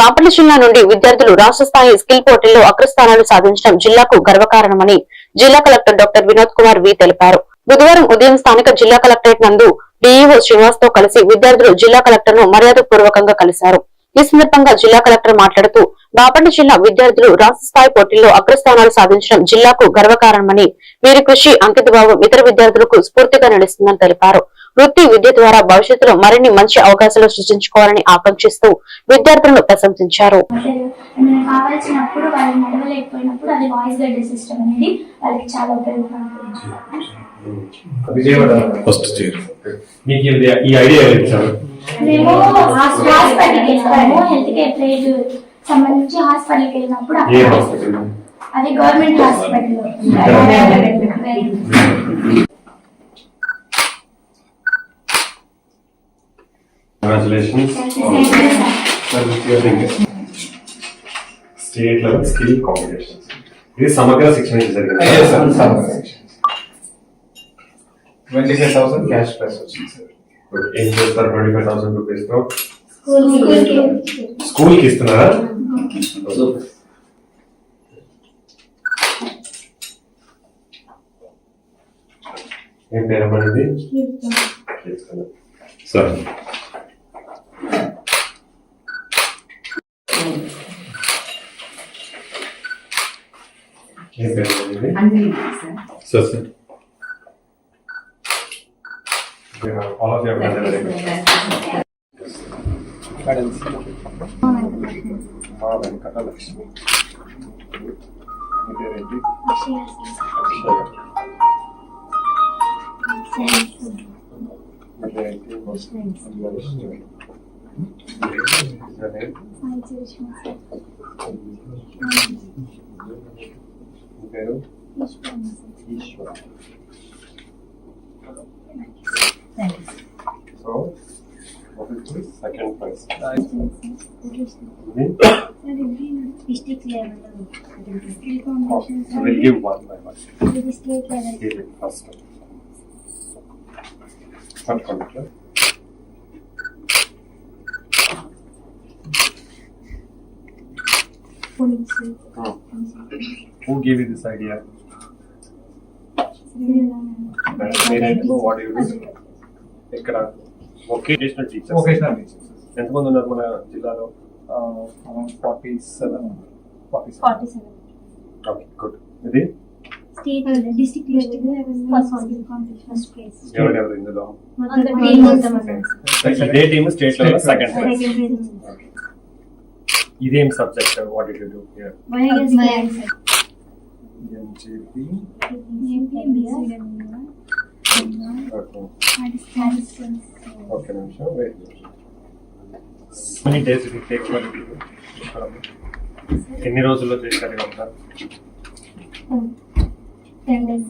బాపట్ల జిల్లా నుండి విద్యార్థులు రాష్ట్ర స్థాయి స్కిల్ పోటీల్లో అగ్రస్థానాలు సాధించడం జిల్లాకు గర్వకారణమని జిల్లా కలెక్టర్ డాక్టర్ వినోద్ కుమార్ వి తెలిపారు. బుధవారం ఉదయం స్థానిక జిల్లా కలెక్టరేట్ నందు డీఈఓ శ్రీనివాస్ తో కలిసి విద్యార్థులు జిల్లా కలెక్టర్ ను మర్యాదపూర్వకంగా కలిశారు. ఈ సందర్భంగా జిల్లా కలెక్టర్ మాట్లాడుతూ బాపట్ల జిల్లా విద్యార్థులు రాష్ట్ర స్థాయి పోటీల్లో అగ్రస్థానాలు సాధించడం జిల్లాకు గర్వకారణమని, వీరి కృషి అంకితభావం ఇతర విద్యార్థులకు స్ఫూర్తిగా నిలుస్తుందని తెలిపారు. వృత్తి విద్య ద్వారా భవిష్యత్తులో మరిన్ని మంచి అవకాశాలు సృష్టించుకోవాలని ఆకాంక్షిస్తూ విద్యార్థులను ప్రశంసించారు. కావాల్సినప్పుడు వాళ్ళు నడవలేకపోయినప్పుడు అది వాయిస్ గైడ్ సిస్టమ్ అనేది వాళ్ళకి చాలా ఉపయోగపడుతుంది. మేము హాస్పిటల్కి వెళ్తాము, హెల్త్ కేర్ ట్రేడ్ సంబంధించి హాస్పిటల్కి వెళ్ళినప్పుడు అది government hospital. Congratulations. State level skill competitions. This is Samagra section is there. Yes, sir. Samagra section. 25,000 cash prize వచ్చింది సార్. ఏం చేస్తారు 25,000 రూపీస్ తో? స్కూల్ కి ఇస్తున్నారా? ఏం పేరు అన్నది? సార్ ఏం పేరు అన్నది? Sir sir all of you have done very good. Venkatalaxmi. So, what is the second prize? District level. So we'll give one by one. State level. Give it first. First conductor. Who gave you this idea? What do you do? ఇక్కడ vocational teachers. Vocational teachers ఎంతమంది ఉన్నారు మన జిల్లాలో? 47. Okay, good. ఇది state district level first place. ఎవరెవరు ఇందులో? మొత్తం ఇదే team state level second place. ఇదేం subject? What did you do here? Biogas MGP. Okay నిమిషం wait. many days it will take for you to ఎన్ని రోజుల్లో చేస్తారు ఇదంతా? 10 days.